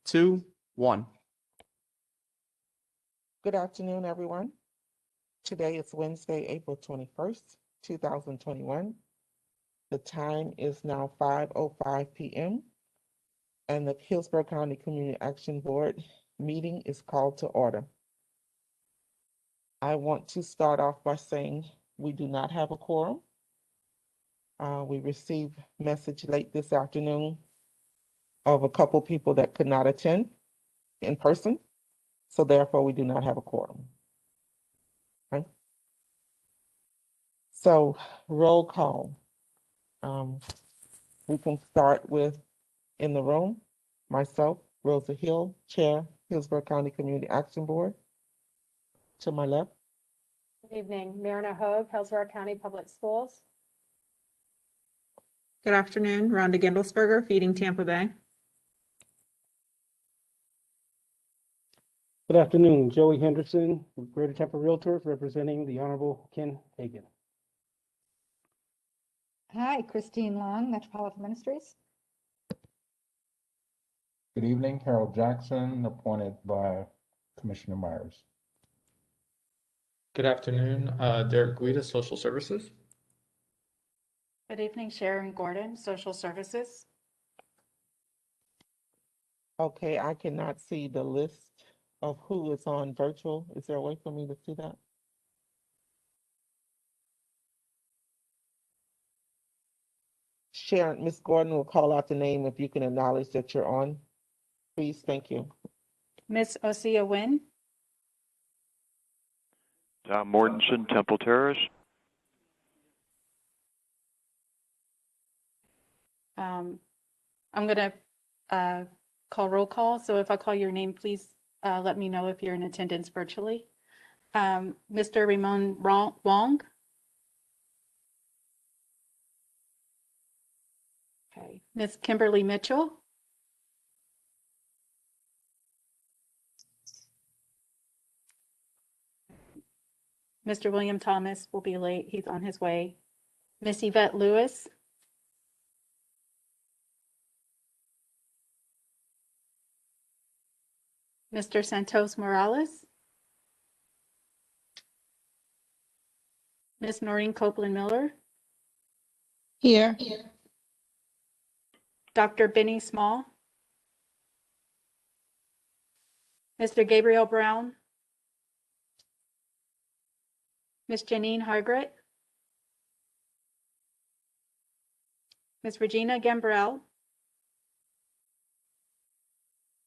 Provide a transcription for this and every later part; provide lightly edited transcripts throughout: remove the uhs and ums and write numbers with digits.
2, 1. Good afternoon, everyone. Today is Wednesday, April 21st, 2021. The time is now 5:05 p.m. and the Hillsborough County Community Action Board meeting is called to order. I want to start off by saying we do not have a quorum. We received a message late this afternoon of a couple people that could not attend in person, so therefore we do not have a quorum. Okay. So roll call. We can start with in the room, myself, Rosa Hill, Chair, Hillsborough County Community Action Board. To my left. Good evening, Marina Hogue, Hillsborough County Public Schools. Good afternoon, Rhonda Gendelsberger, Feeding Tampa Bay. Good afternoon, Joey Henderson, Greater Tampa Realtors, representing the Honorable Ken Hagan. Hi, Christine Long, Metropolitan Ministries. Good evening, Harold Jackson, appointed by Commissioner Myers. Good afternoon, Derek Guida, Social Services. Good evening, Sharon Gordon, Social Services. Okay, I cannot see the list of who is on virtual. Is there a way for me to see that? Sharon, Ms. Gordon will call out the name if you can acknowledge that you're on. Please, thank you. Ms. Osea Wynn. Mortenson, Temple Terrace. I'm going to call roll call. So if I call your name, please let me know if you're in attendance virtually. Mr. Ramon Wong. Okay. Ms. Kimberly Mitchell. Mr. William Thomas will be late. He's on his way. Miss Yvette Lewis. Mr. Santos Morales. Miss Noreen Copeland Miller. Here. Dr. Benny Small. Mr. Gabriel Brown. Miss Janine Hargret. Miss Regina Gambrell.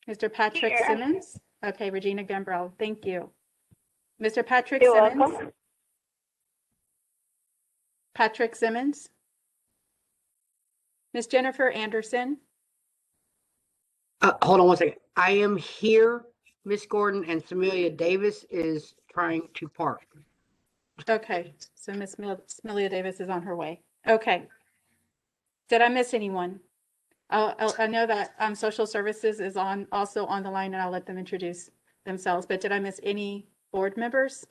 Mr. Patrick Simmons. Okay, Regina Gambrell, thank you. Mr. Patrick Simmons. Welcome. Patrick Simmons. Miss Jennifer Anderson. Hold on one second. I am here, Miss Gordon, and Samelia Davis is trying to park. Okay, so Miss Samelia Davis is on her way. Okay. Did I miss anyone? I know that Social Services is also on the line, and I'll let them introduce themselves, but did I miss any board members?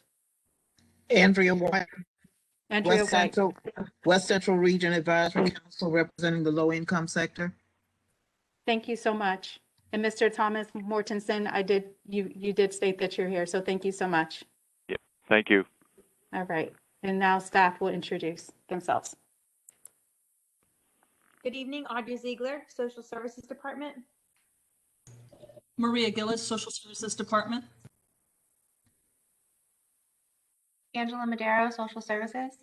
Andrea White, Andrea White. West Central Region Advisory Council, representing the low income sector. Thank you so much. And Mr. Thomas Mortenson, you did state that you're here, so thank you so much. Yep, thank you. All right, and now staff will introduce themselves. Good evening, Audrey Ziegler, Social Services Department. Maria Gillis, Social Services Department. Angela Medero, Social Services.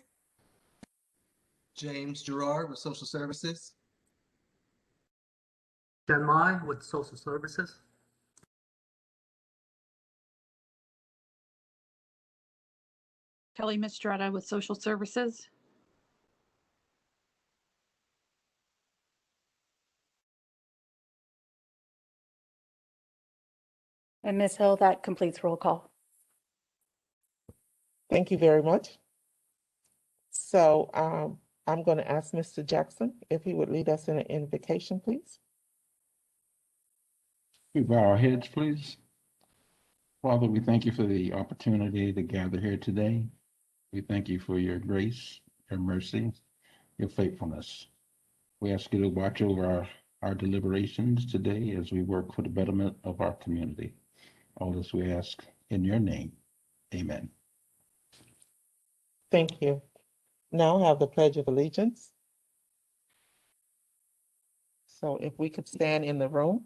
James Girard with Social Services. Chien Mai with Social Services. Kelly Mistretta with Social Services. And Ms. Hill, that completes roll call. Thank you very much. So I'm going to ask Mr. Jackson if he would lead us in an invocation, please. We bow our heads, please. Father, we thank you for the opportunity to gather here today. We thank you for your grace, your mercy, your faithfulness. We ask you to watch over our deliberations today as we work for the betterment of our community. All this we ask in your name. Amen. Thank you. Now I have the Pledge of Allegiance. So if we could stand in the room.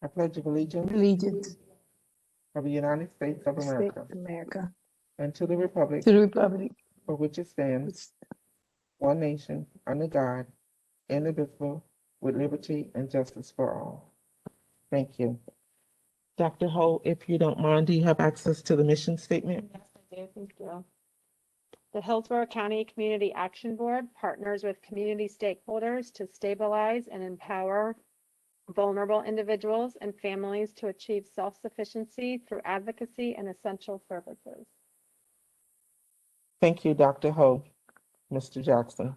I pledge of allegiance of the United States of America and to the republic for which it stands, one nation, under God, indivisible, with liberty and justice for all. Thank you. Dr. Ho, if you don't mind, do you have access to the mission statement? Yes, I do. Thank you. The Hillsborough County Community Action Board partners with community stakeholders to stabilize and empower vulnerable individuals and families to achieve self-sufficiency through advocacy and essential services. Thank you, Dr. Ho. Mr. Jackson.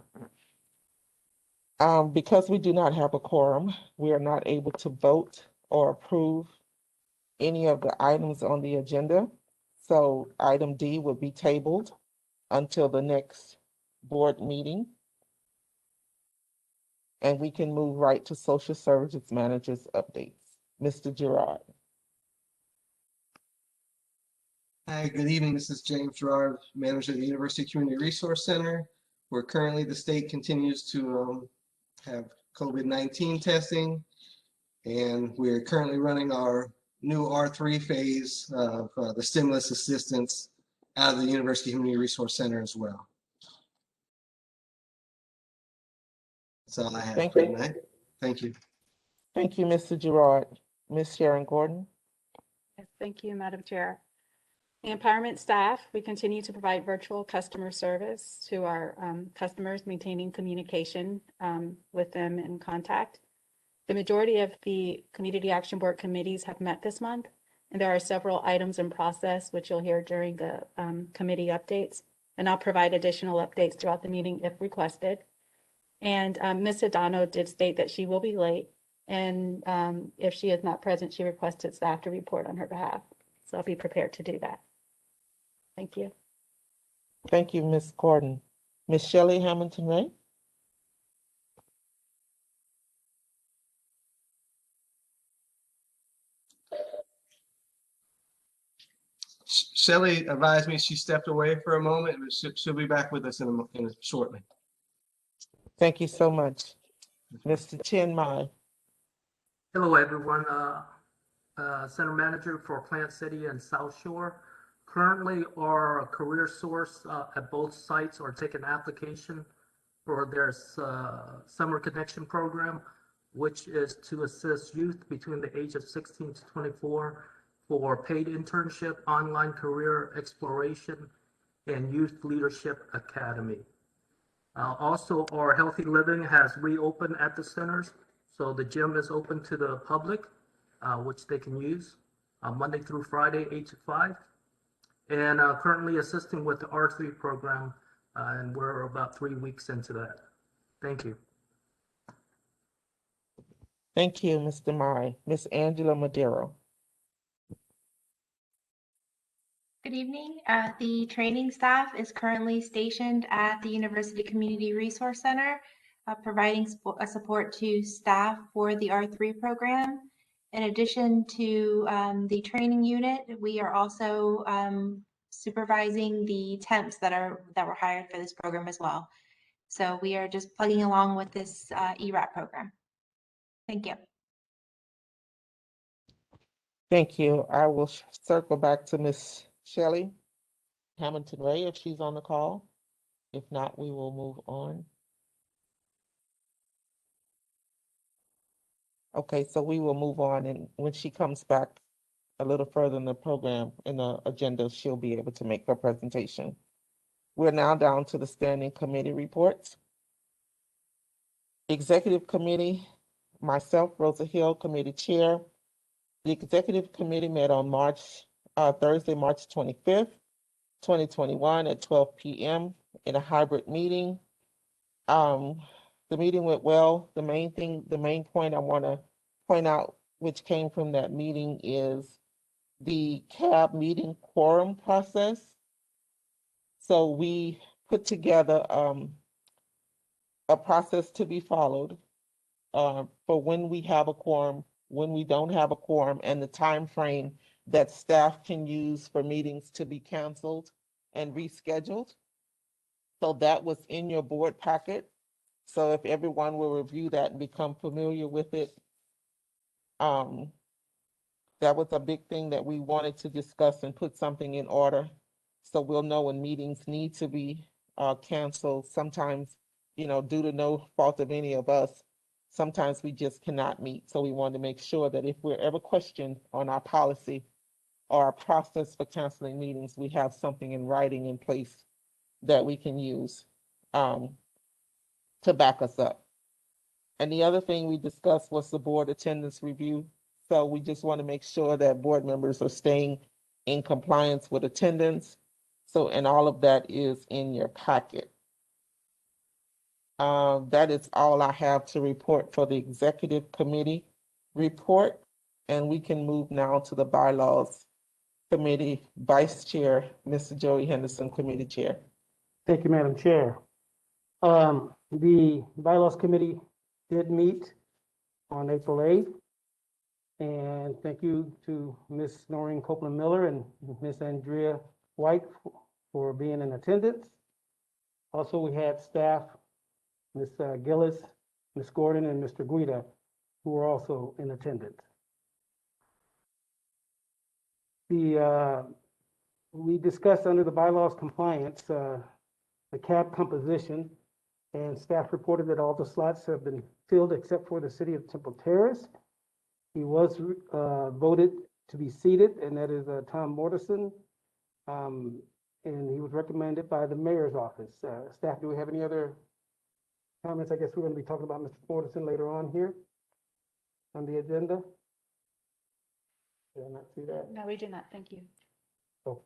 Because we do not have a quorum, we are not able to vote or approve any of the items on the agenda. So item D will be tabled until the next board meeting. And we can move right to social services managers updates. Mr. Girard. Hi, good evening. This is James Girard, manager of the University Community Resource Center, where currently the state continues to have COVID-19 testing. And we're currently running our new R3 phase of the stimulus assistance out of the University Community Resource Center as well. That's all I have Thank for you. tonight. Thank you. Thank you, Mr. Girard. Ms. Sharon Gordon. Yes, thank you, Madam Chair. The empowerment staff, we continue to provide virtual customer service to our customers, maintaining communication with them in contact. The majority of the Community Action Board committees have met this month, and there are several items in process, which you'll hear during the committee updates. And I'll provide additional updates throughout the meeting if requested. And Ms. Cedano did state that she will be late. And if she is not present, she requested staff to report on her behalf. So I'll be prepared to do that. Thank you. Thank you, Ms. Gordon. Ms. Shelley Hamilton-Wray. Shelley advised me she stepped away for a moment, but she'll be back with us shortly. Thank you so much. Mr. Chien Mai. Hello, everyone. Center Manager for Plant City and South Shore. Currently, our career source at both sites are taking application for their Summer Connection program, which is to assist youth between the age of 16 to 24 for paid internship, online career exploration, and Youth Leadership Academy. Also, our Healthy Living has reopened at the centers, so the gym is open to the public, which they can use Monday through Friday, 8 to 5. And currently assisting with the R3 program, and we're about 3 weeks into that. Thank you. Thank you, Mr. Mai. Ms. Angela Medero. Good evening. The training staff is currently stationed at the University Community Resource Center, providing support to staff for the R3 program. In addition to the training unit, we are also supervising the temps that were hired for this program as well. So we are just plugging along with this ERAP program. Thank you. Thank you. I will circle back to Ms. Shelley Hamilton-Wray if she's on the call. If not, we will move on. Okay, so we will move on, and when she comes back a little further in the program, in the agenda, she'll be able to make her presentation. We're now down to the standing committee reports. Executive Committee, myself, Rosa Hill, Committee Chair. The Executive Committee met on Thursday, March 25th, 2021 at 12 p.m. in a hybrid meeting. The meeting went well. The main point I want to point out, which came from that meeting, is the CAB meeting quorum process. So we put together a process to be followed for when we have a quorum, when we don't have a quorum, and the time frame that staff can use for meetings to be canceled and rescheduled. So that was in your board packet. So if everyone will review that and become familiar with it, that was a big thing that we wanted to discuss and put something in order. So we'll know when meetings need to be canceled. Sometimes, due to no fault of any of us, sometimes we just cannot meet. So we wanted to make sure that if we're ever questioned on our policy or our process for canceling meetings, we have something in writing in place that we can use to back us up. And the other thing we discussed was the board attendance review. So we just want to make sure that board members are staying in compliance with attendance. So, and all of that is in your packet. That is all I have to report for the executive committee report. And we can move now to the bylaws committee vice chair, Mr. Joey Henderson, committee chair. Thank you, Madam Chair. The Bylaws Committee did meet on April 8th. And thank you to Ms. Noreen Copeland Miller and Ms. Andrea White for being in attendance. Also, we had staff, Ms. Gillis, Ms. Gordon, and Mr. Guida, who were also in attendance. We discussed under the bylaws compliance, the CAB composition, and staff reported that all the slots have been filled except for the city of Temple Terrace. He was voted to be seated, and that is Tom Mortenson, and he was recommended by the mayor's office. Staff, do we have any other comments? I guess we're going to be talking about Mr. Mortenson later on here on the agenda. Did I not see that? No, we do not. Thank you. Oh.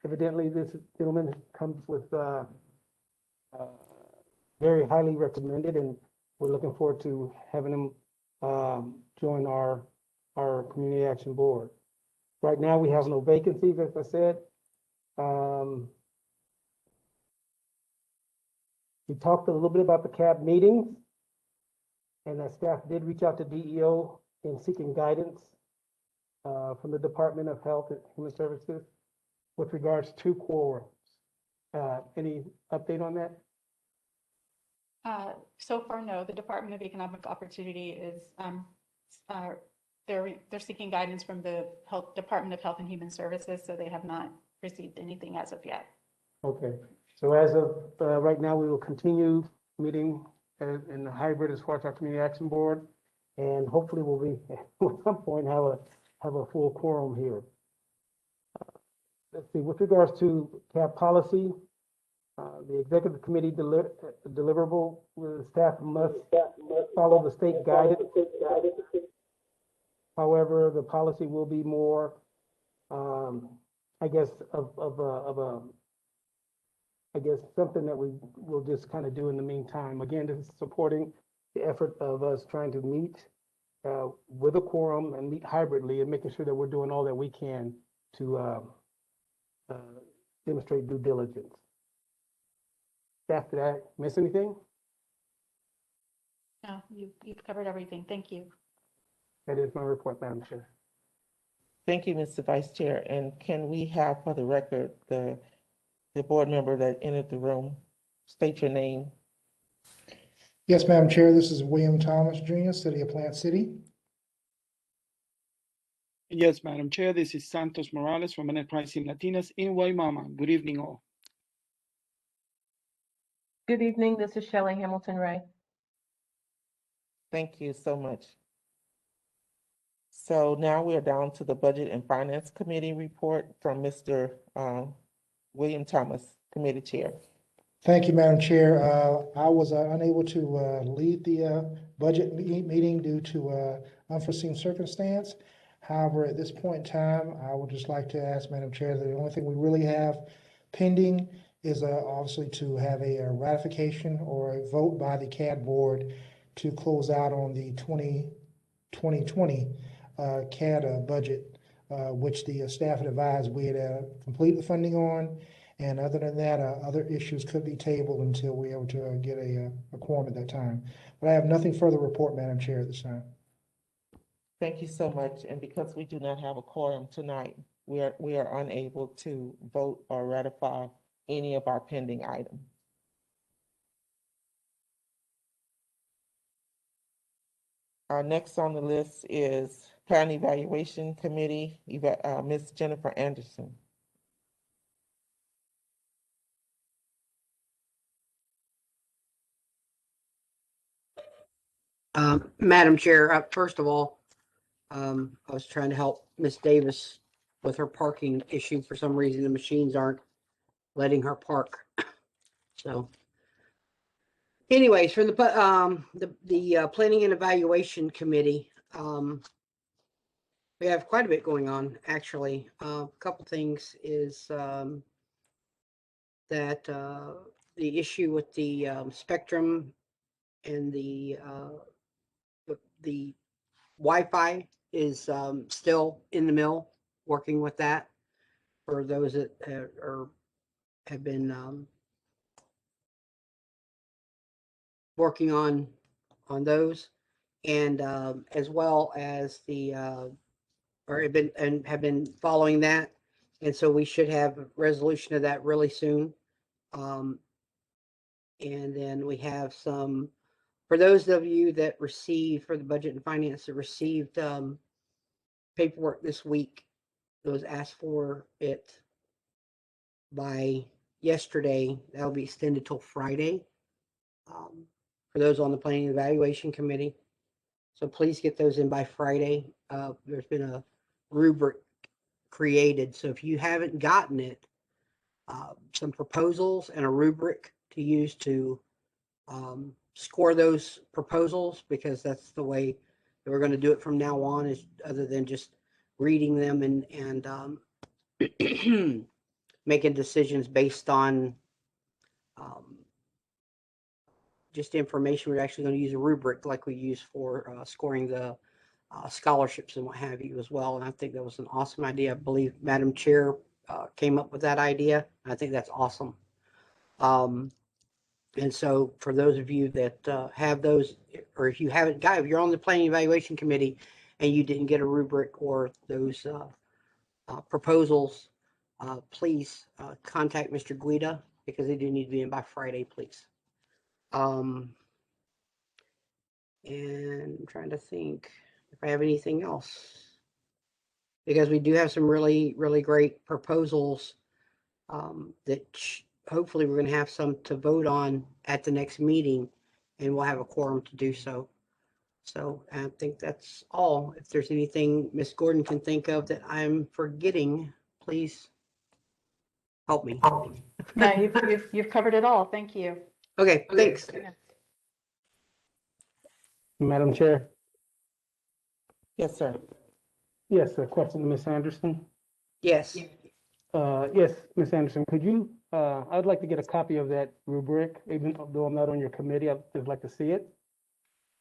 Evidently, this gentleman comes with very highly recommended, and we're looking forward to having him join our community action board. Right now, we have no vacancies, as I said. We talked a little bit about the CAB meetings, and that staff did reach out to DEO in seeking guidance from the Department of Health and Human Services with regards to quorums. Any update on that? So far, no. The Department of Economic Opportunity is they're seeking guidance from the Department of Health and Human Services, so they have not received anything as of yet. Okay, so as of right now, we will continue meeting in the hybrid as far as our community action board, and hopefully we'll be at some point have a full quorum here. Let's see, with regards to CAB policy, the executive committee deliverable with staff must follow the state guidance. However, the policy will be more, I guess, I guess something that we will just kind of do in the meantime. Again, this is supporting the effort of us trying to meet with a quorum and meet hybridly and making sure that we're doing all that we can to demonstrate due diligence. Staff, did I miss anything? No, you've covered everything. Thank you. That is my report, Madam Chair. Thank you, Mr. Vice Chair. And can we have for the record the board member that entered the room state your name? Yes, Madam Chair, this is William Thomas Jr., City of Plant City. Yes, Madam Chair, this is Santos Morales from Enterprising Latinas in Waimama. Good evening, all. Good evening, this is Shelley Hamilton-Wray. Thank you so much. So now we are down to the Budget and Finance Committee report from Mr. William Thomas, Committee Chair. Thank you, Madam Chair. I was unable to lead the budget meeting due to unforeseen circumstance. However, at this point in time, I would just like to ask Madam Chair that the only thing we really have pending is obviously to have a ratification or a vote by the CAD board to close out on the 2020 CAD budget, which the staff had advised we had completed the funding on, And other than that, other issues could be tabled until we're able to get a quorum at that time. But I have nothing further to report, Madam Chair, at this time. Thank you so much. And because we do not have a quorum tonight, we are unable to vote or ratify any of our pending items. Our next on the list is Plan Evaluation Committee, Ms. Jennifer Anderson. Madam Chair, first of all, I was trying to help Miss Davis with her parking issue. For some reason, the machines aren't letting her park. So anyways, for the Planning and Evaluation Committee, we have quite a bit going on, actually. A couple things is that the issue with the spectrum and the Wi-Fi is still in the mill, working with that for those that have been working on those, and as well as the or have been following that, and so we should have a resolution of that really soon. And then we have some, for those of you that received, for the Budget and Finance, that received paperwork this week that was asked for it by yesterday, that'll be extended till Friday. For those on the Planning and Evaluation Committee. So please get those in by Friday. There's been a rubric created. So if you haven't gotten it, some proposals and a rubric to use to score those proposals, because that's the way that we're going to do it from now on, is other than just reading them and making decisions based on just information. We're actually going to use a rubric like we use for scoring the scholarships and what have you as well. And I think that was an awesome idea. I believe Madam Chair came up with that idea. I think that's awesome. And so for those of you that have those, or if you haven't got, if you're on the Planning Evaluation Committee and you didn't get a rubric or those proposals, please contact Mr. Guida, because they do need to be in by Friday, please. And I'm trying to think if I have anything else, because we do have some really, really great proposals that hopefully we're going to have some to vote on at the next meeting, and we'll have a quorum to do so. So I think that's all. If there's anything Ms. Gordon can think of that I'm forgetting, please help me. No, you've covered it all. Thank you. Okay, thanks. Madam Chair. Yes, sir. Yes, a question to Ms. Anderson. Yes. Yes, Ms. Anderson, could you, I'd like to get a copy of that rubric, even though I'm not on your committee. I'd just like to see it.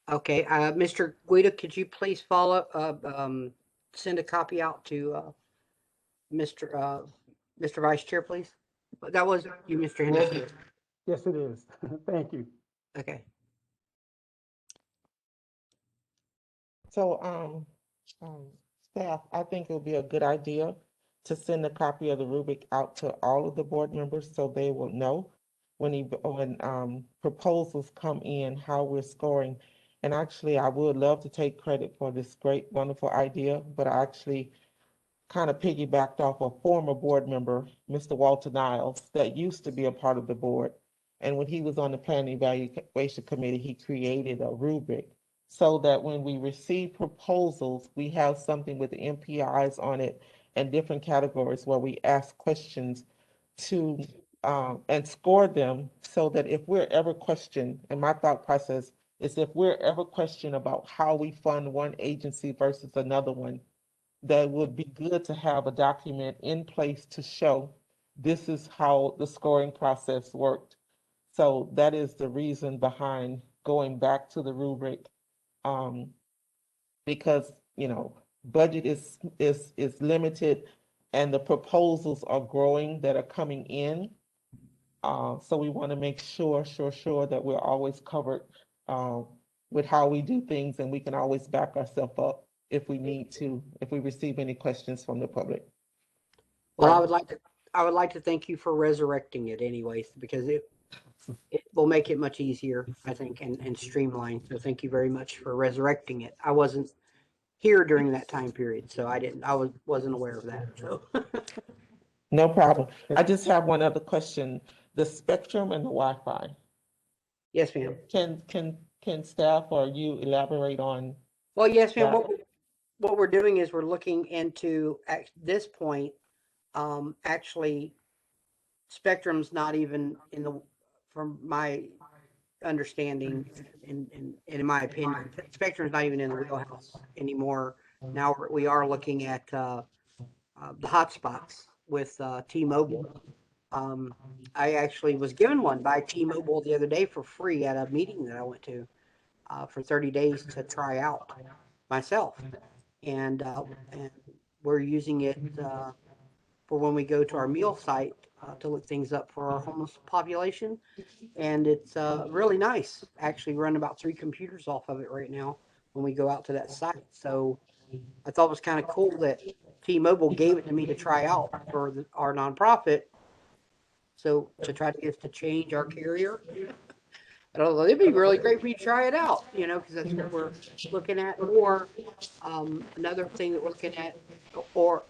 Okay, Mr. Guida, could you please send a copy out to Mr. Vice Chair, please? That was you, Mr. Henderson. Yes, it is. Thank you. Okay. So, staff, I think it would be a good idea to send a copy of the rubric out to all of the board members so they will know when proposals come in, how we're scoring. And actually, I would love to take credit for this great, wonderful idea, but I actually kind of piggybacked off a former board member, Mr. Walter Niles, that used to be a part of the board. And when he was on the Planning Evaluation Committee, he created a rubric so that when we receive proposals, we have something with the MPIs on it and different categories where we ask questions to and score them, so that if we're ever questioned, and my thought process is if we're ever questioned about how we fund one agency versus another one, that would be good to have a document in place to show this is how the scoring process worked. So that is the reason behind going back to the rubric, because budget is limited, and the proposals are growing that are coming in. So we want to make sure that we're always covered with how we do things, and we can always back ourselves up if we need to, if we receive any questions from the public. Well, I would like to thank you for resurrecting it anyways, because it will make it much easier, I think, and streamlined. So thank you very much for resurrecting it. I wasn't here during that time period, so I wasn't aware of that. So No problem. I just have one other question. The spectrum and the Wi-Fi. Yes, ma'am. Can staff or you elaborate on? Well, yes, ma'am. that? What we're doing is we're looking into, at this point, actually, Spectrum's not even in the, from my understanding, in my opinion, Spectrum's not even in the wheelhouse anymore. Now we are looking at the hotspots with T-Mobile. I actually was given one by T-Mobile the other day for free at a meeting that I went to for 30 days to try out myself. And we're using it for when we go to our meal site to look things up for our homeless population. And it's really nice. Actually run about 3 computers off of it right now when we go out to that site. So I thought it was kind of cool that T-Mobile gave it to me to try out for our nonprofit. So to try to get us to change our carrier. I don't know, it'd be really great for you to try it out, you know, because that's what we're looking at. Or another thing that we're looking at, or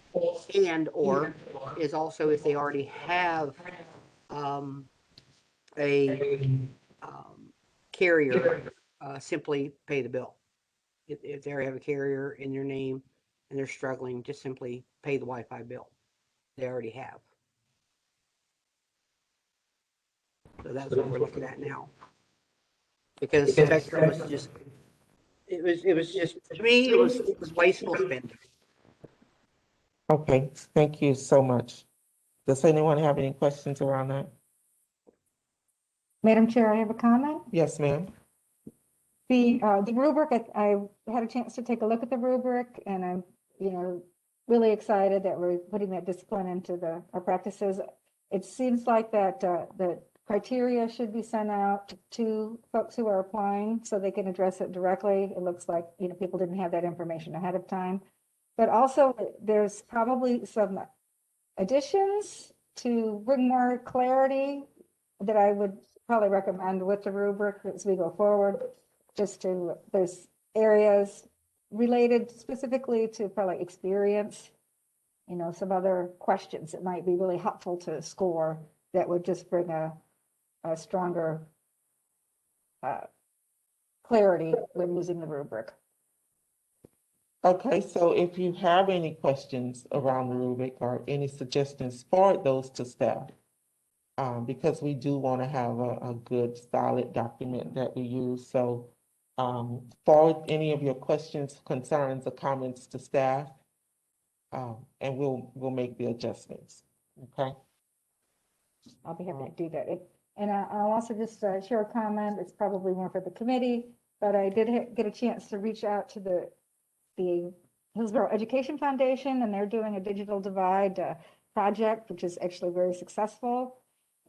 is also if they already have a carrier, simply pay the bill. If they already have a carrier in their name and they're struggling, just simply pay the Wi-Fi bill they already have. So that's what we're looking at now. Because Spectrum was just, it was just, to me, it was wasteful spending. Okay, thank you so much. Does anyone have any questions around that? Madam Chair, I have a comment. Yes, ma'am. The rubric, I had a chance to take a look at the rubric, and I'm, really excited that we're putting that discipline into our practices. It seems like that the criteria should be sent out to folks who are applying so they can address it directly. It looks like, people didn't have that information ahead of time. But also there's probably some additions to bring more clarity that I would probably recommend with the rubric as we go forward. There's areas related specifically to probably experience, some other questions that might be really helpful to score that would just bring a stronger clarity when using the rubric. Okay, so if you have any questions around the rubric or any suggestions, forward those to staff. Because we do want to have a good, solid document that we use. So forward any of your questions, concerns, or comments to staff, and we'll make the adjustments. Okay. I'll be happy to do that. And I'll also just share a comment. It's probably more for the committee, but I did get a chance to reach out to the Hillsborough Education Foundation, and they're doing a digital divide project, which is actually very successful.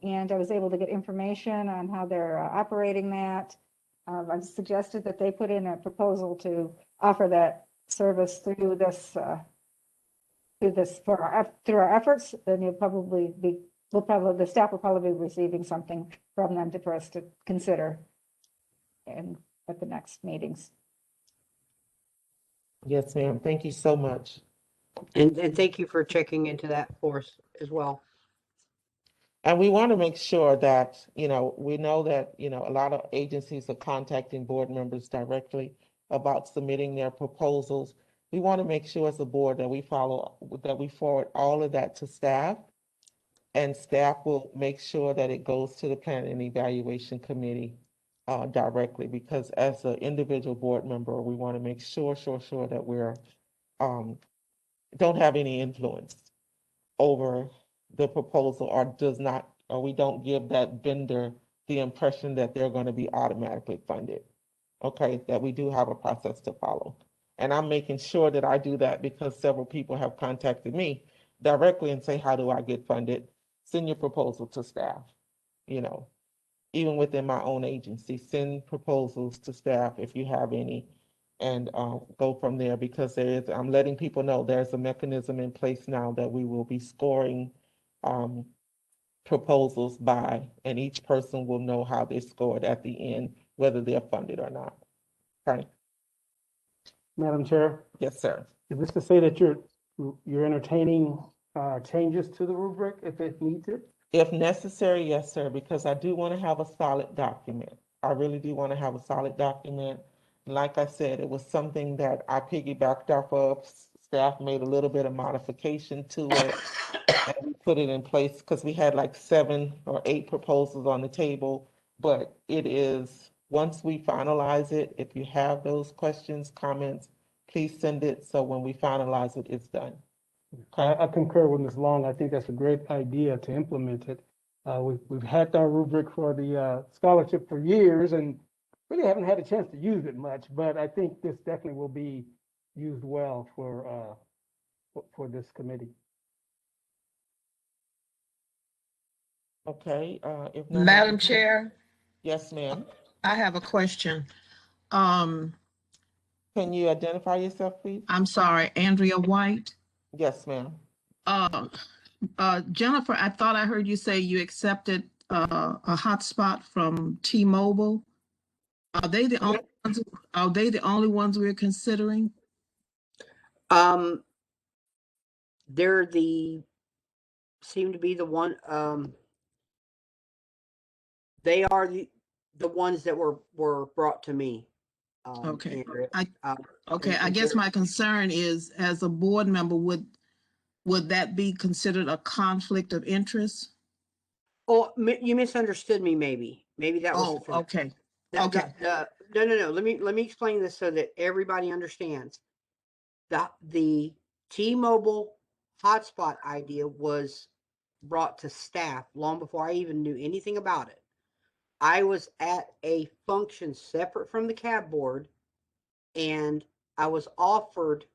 And I was able to get information on how they're operating that. I've suggested that they put in a proposal to offer that service through our efforts. Then the staff will probably be receiving something from them for us to consider at the next meetings. Yes, ma'am. Thank you so much. And thank you for checking into that for us as well. And we want to make sure that, we know that, a lot of agencies are contacting board members directly about submitting their proposals. We want to make sure as a board that we forward all of that to staff, and staff will make sure that it goes to the Planning and Evaluation Committee directly, because as an individual board member, we want to make sure that we're don't have any influence over the proposal, or we don't give that vendor the impression that they're going to be automatically funded. Okay, that we do have a process to follow. And I'm making sure that I do that because several people have contacted me directly and say, how do I get funded? Send your proposal to staff, you know. Even within my own agency, send proposals to staff if you have any, and go from there, because I'm letting people know there's a mechanism in place now that we will be scoring proposals by, and each person will know how they scored at the end, whether they're funded or not. Okay? Madam Chair, Yes, sir. is this to say that you're entertaining changes to the rubric if it needs it? If necessary, yes, sir, because I do want to have a solid document. I really do want to have a solid document. Like I said, it was something that I piggybacked off of. Staff made a little bit of modification to it, and we put it in place because we had like 7 or 8 proposals on the table. But it is, once we finalize it, if you have those questions, comments, please send it. So when we finalize it, it's done. I concur with Ms. Long. I think that's a great idea to implement it. We've had our rubric for the scholarship for years and really haven't had a chance to use it much, but I think this definitely will be used well for this committee. Okay, if no more- Madam Chair, Yes, ma'am. I have a question. Can you identify yourself, please? I'm sorry, Andrea White. Yes, ma'am. Jennifer, I thought I heard you say you accepted a hotspot from T-Mobile. Are they the only ones? Are they the only ones we're considering? They're seem to be the one, they are the ones that were brought to me. Okay. Andrea. Okay, I guess my concern is, as a board member, would that be considered a conflict of interest? Oh, you misunderstood me, maybe. Maybe that was. Oh, okay. No. Let me explain this so that everybody understands. The T-Mobile hotspot idea was brought to staff long before I even knew anything about it. I was at a function separate from the cab board, and I was offered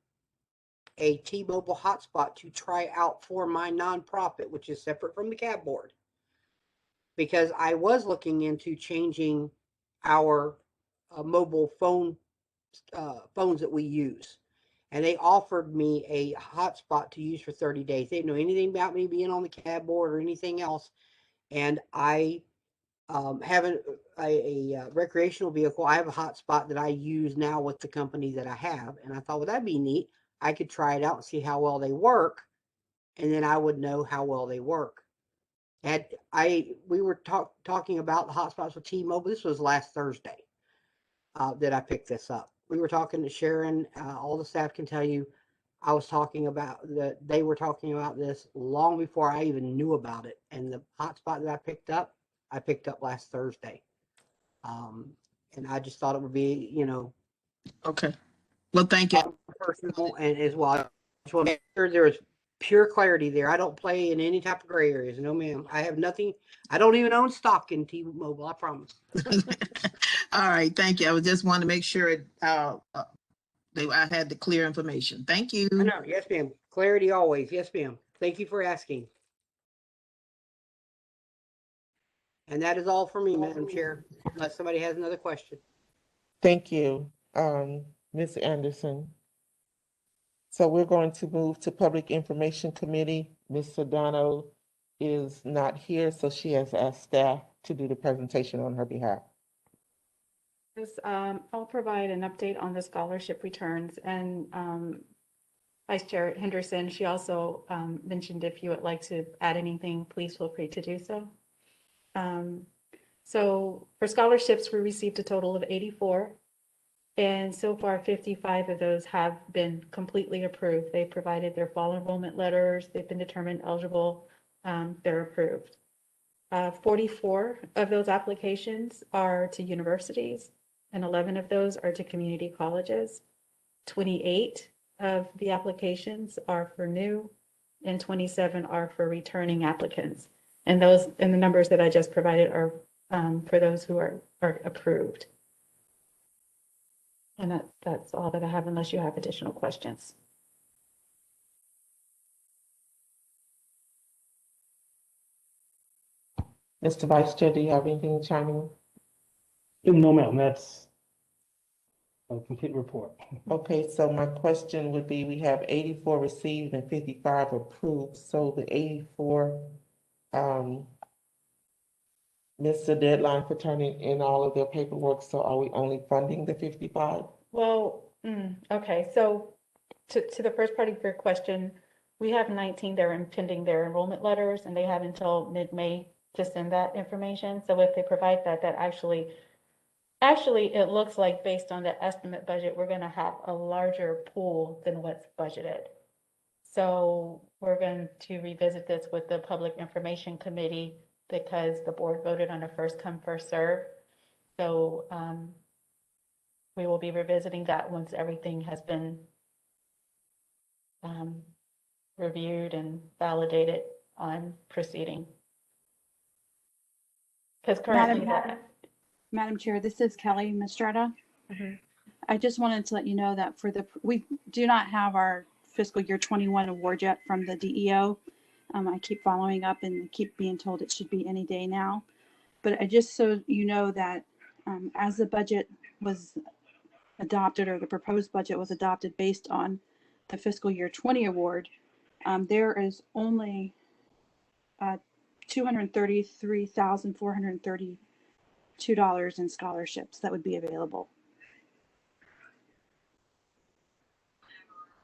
a T-Mobile hotspot to try out for my nonprofit, which is separate from the cab board, because I was looking into changing our mobile phones that we use. And they offered me a hotspot to use for 30 days. They didn't know anything about me being on the cab board or anything else. And I have a recreational vehicle. I have a hotspot that I use now with the company that I have. And I thought, well, that'd be neat. I could try it out and see how well they work. And then I would know how well they work. And we were talking about the hotspots with T-Mobile. This was last Thursday that I picked this up. We were talking to Sharon. All the staff can tell you, I was talking about that. They were talking about this long before I even knew about it. And the hotspot that I picked up last Thursday. And I just thought it would be, Okay. Well, thank you. Personal and as well. I just want to make sure there is pure clarity there. I don't play in any type of gray areas. No, ma'am. I have nothing. I don't even own stock in T-Mobile. I promise. All right, thank you. I was just wanting to make sure I had the clear information. Thank you. I know. Yes, ma'am. Clarity always. Yes, ma'am. Thank you for asking. And that is all for me, Madam Chair, unless somebody has another question. Thank you, Ms. Anderson. So we're going to move to Public Information Committee. Ms. Cedano is not here, so she has asked staff to do the presentation on her behalf. Yes, I'll provide an update on the scholarship returns, and Vice Chair Henderson, she also mentioned if you would like to add anything, please feel free to do so. So for scholarships, we received a total of 84, and so far 55 of those have been completely approved. They provided their fall enrollment letters, they've been determined eligible, they're approved. 44 of those applications are to universities, and 11 of those are to community colleges. 28 of the applications are for new, and 27 are for returning applicants. And the numbers that I just provided are for those who are approved. And that's all that I have, unless you have additional questions. Mr. Vice Chair, do you have anything to chime in? No, ma'am, that's a complete report. Okay, so my question would be, we have 84 received and 55 approved, so the 84, missed the deadline for turning in all of their paperwork, so are we only funding the 55? Well, okay, so to the first part of your question, we have 19 that are pending their enrollment letters, and they have until mid-May to send that information. So if they provide that, actually, it looks like based on the estimate budget, we're gonna have a larger pool than what's budgeted. So we're going to revisit this with the Public Information Committee because the board voted on a first come, first serve. So we will be revisiting that once everything has been reviewed and validated on proceeding. Because currently, Madam Chair, this is Kelly Mistretta. I just wanted to let you know that we do not have our fiscal year 21 award yet from the DEO. I keep following up and keep being told it should be any day now. But I just so you know that as the budget was adopted, or the proposed budget was adopted based on the fiscal year 20 award, there is only $233,432 in scholarships that would be available.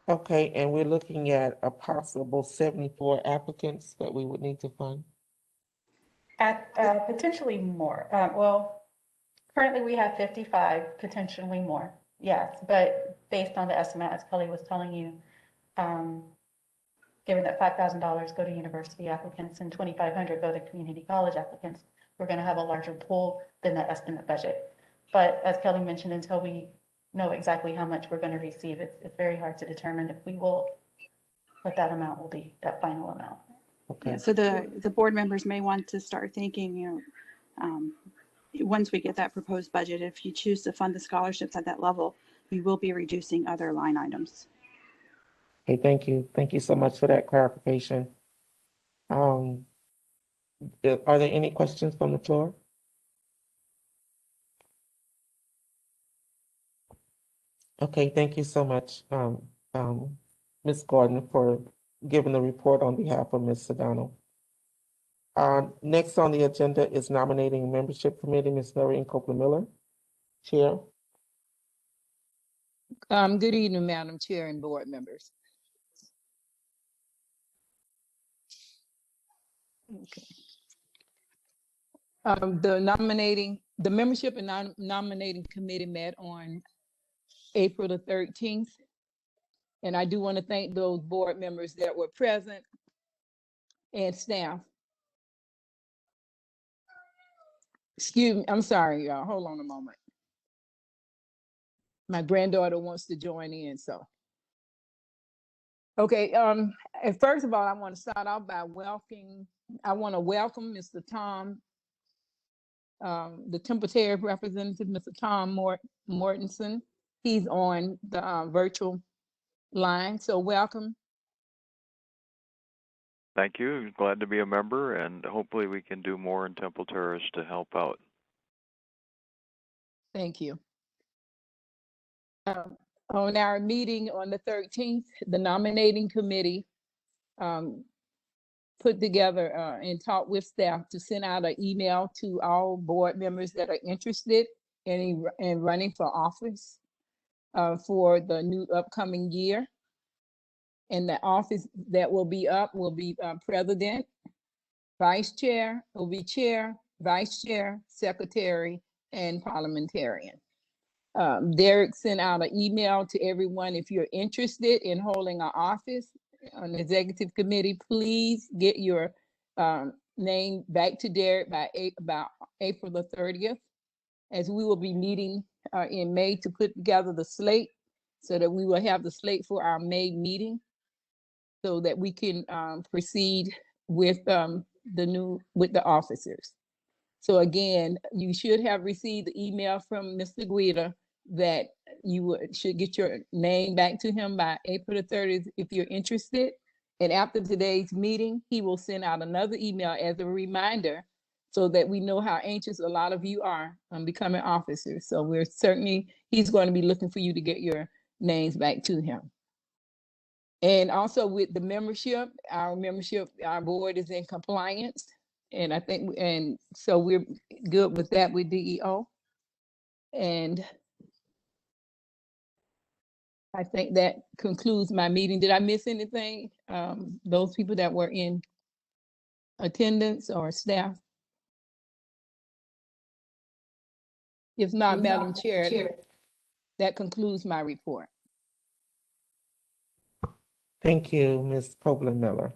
Okay, and we're looking at a possible 74 applicants that we would need to fund? at potentially more. Well, currently we have 55, potentially more. Yes, but based on the estimate, as Kelly was telling you, given that $5,000 go to university applicants and $2,500 go to community college applicants, we're going to have a larger pool than the estimate budget. But as Kelly mentioned, until we know exactly how much we're going to receive, it's very hard to determine if we will, what that amount will be, that final amount. Yeah, so the board members may want to start thinking, once we get that proposed budget, if you choose to fund the scholarships at that level, we will be reducing other line items. Okay, thank you. Thank you so much for that clarification. Are there any questions from the floor? Okay, thank you so much, Ms. Gordon, for giving the report on behalf of Ms. Cedano. Next on the agenda is nominating membership committee, Ms. Noreen Copeland-Miller, Chair. Good evening, Madam Chair and board members. Okay. The membership and nominating committee met on April the 13th. And I do want to thank those board members that were present and staff. Excuse me, I'm sorry, y'all. Hold on a moment. My granddaughter wants to join in, so. Okay, and first of all, I want to start out by welcoming Mr. Tom, the Temple Terrace representative, Mr. Tom Mortenson. He's on the virtual line, so welcome. Thank you. Glad to be a member, and hopefully we can do more in Temple Terrace to help out. Thank you. On our meeting on the 13th, the nominating committee put together and talked with staff to send out an email to all board members that are interested in running for office for the new upcoming year. And the office that will be up will be president, vice chair, will be chair, vice chair, secretary, and parliamentarian. Derek sent out an email to everyone. If you're interested in holding an office on the executive committee, please get your name back to Derek by about April the 30th, as we will be meeting in May to put together the slate so that we will have the slate for our May meeting so that we can proceed with the officers. So again, you should have received the email from Mr. Guida that you should get your name back to him by April the 30th if you're interested. And after today's meeting, he will send out another email as a reminder so that we know how anxious a lot of you are on becoming officers. So he's going to be looking for you to get your names back to him. And also with the membership, our board is in compliance. And so we're good with that with DEO. And I think that concludes my meeting. Did I miss anything? Those people that were in attendance or staff? If not, Madam Chair, that concludes my report. Thank you, Ms. Copeland Miller.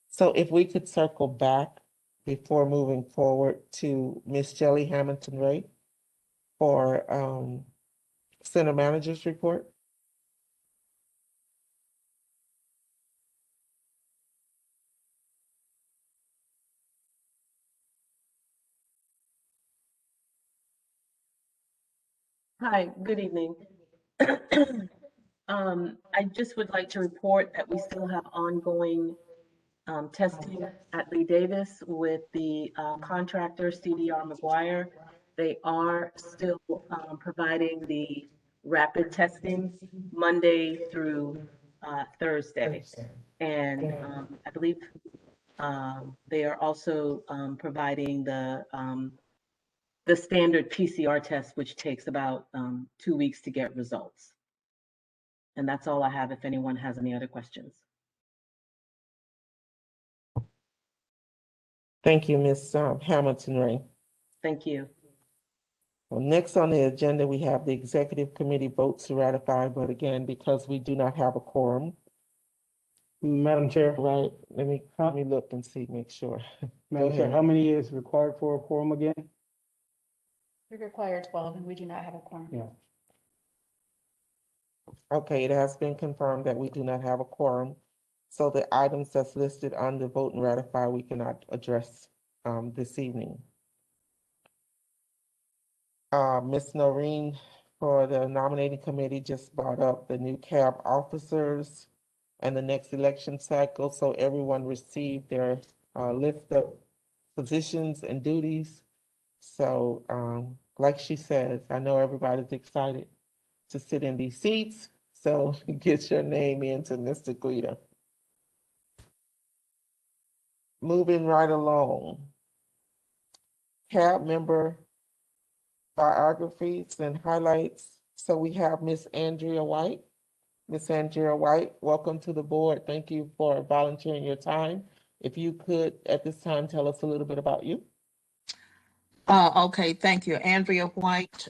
So if we could circle back before moving forward to Ms. Shelley Hamilton-Wray for Center Manager's report. Hi, good evening. I just would like to report that we still have ongoing testing at Lee Davis with the contractor CDR McGuire. They are still providing the rapid testing Monday through Thursday. And I believe they are also providing the standard PCR test, which takes about 2 weeks to get results. And that's all I have if anyone has any other questions. Thank you, Ms. Hamilton-Wray. Thank you. Well, next on the agenda, we have the executive committee votes to ratify, but again, because we do not have a quorum. Madam Chair. Right, let me look and see, make sure. Madam Chair, how many is required for a quorum again? We require 12 and we do not have a quorum. Yeah. Okay, it has been confirmed that we do not have a quorum. So the items that's listed on the vote and ratify, we cannot address this evening. Ms. Noreen for the nominating committee just brought up the new cab officers and the next election cycle. So everyone received their list of positions and duties. So like she says, I know everybody's excited to sit in these seats. So get your name into Mr. Guida. Moving right along. Cab member biographies and highlights. So we have Miss Andrea White. Miss Andrea White, welcome to the board. Thank you for volunteering your time. If you could at this time tell us a little bit about you. Okay, thank you. Andrea White,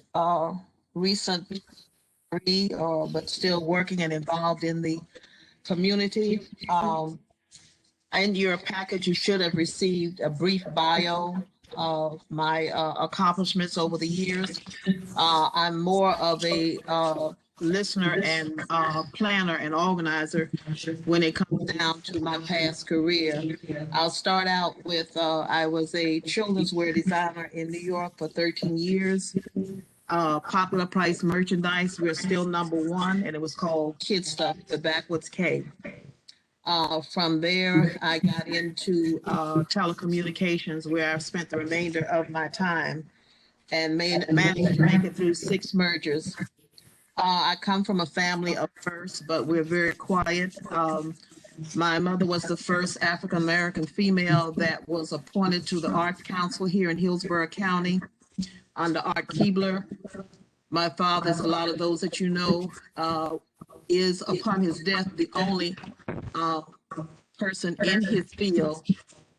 recent but still working and involved in the community. In your package, you should have received a brief bio of my accomplishments over the years. I'm more of a listener and planner and organizer when it comes down to my past career. I'll start out with, I was a children's wear designer in New York for 13 years. Popular price merchandise, we're still #1, and it was called Kid Stuff, the Backwoods K. From there, I got into telecommunications, where I've spent the remainder of my time and managed to make it through 6 mergers. I come from a family of firsts, but we're very quiet. My mother was the first African-American female that was appointed to the Arts Council here in Hillsborough County under Art Keebler. My father, as a lot of those that you know, is upon his death the only person in his field,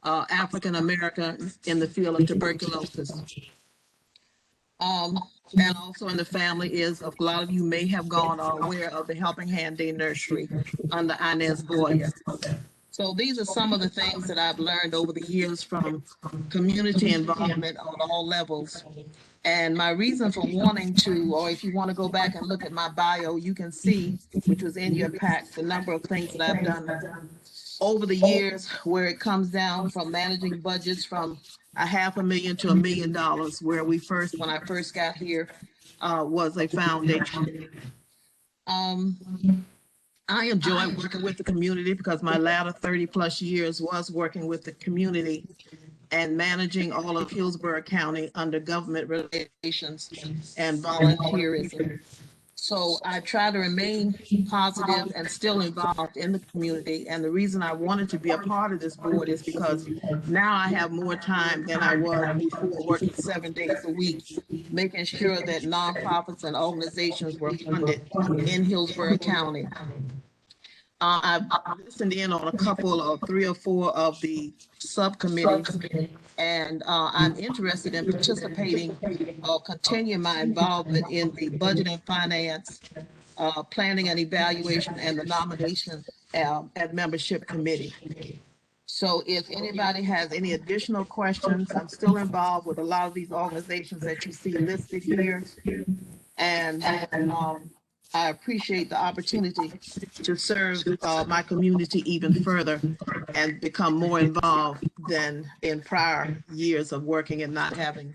African-American, in the field of tuberculosis. And also in the family is, a lot of you may have gone or aware of the Helping Hand Day Nursery under Inez Boyer. So these are some of the things that I've learned over the years from community involvement on all levels. And my reason for wanting to, or if you want to go back and look at my bio, you can see, which was in your pack, the number of things that I've done over the years, where it comes down from managing budgets from $500,000 to $1 million, where when I first got here, was a foundation. I enjoy working with the community because my latter 30+ years was working with the community. and managing all of Hillsborough County under government relations and volunteerism. So I try to remain positive and still involved in the community. And the reason I wanted to be a part of this board is because now I have more time than I was before, working 7 days a week, making sure that nonprofits and organizations were funded in Hillsborough County. I've listened in on a couple of 3 or 4 of the subcommittees, and I'm interested in participating or continuing my involvement in the budget and finance, planning and evaluation, and the nomination and membership committee. So if anybody has any additional questions, I'm still involved with a lot of these organizations that you see listed here. And I appreciate the opportunity to serve my community even further and become more involved than in prior years of working and not having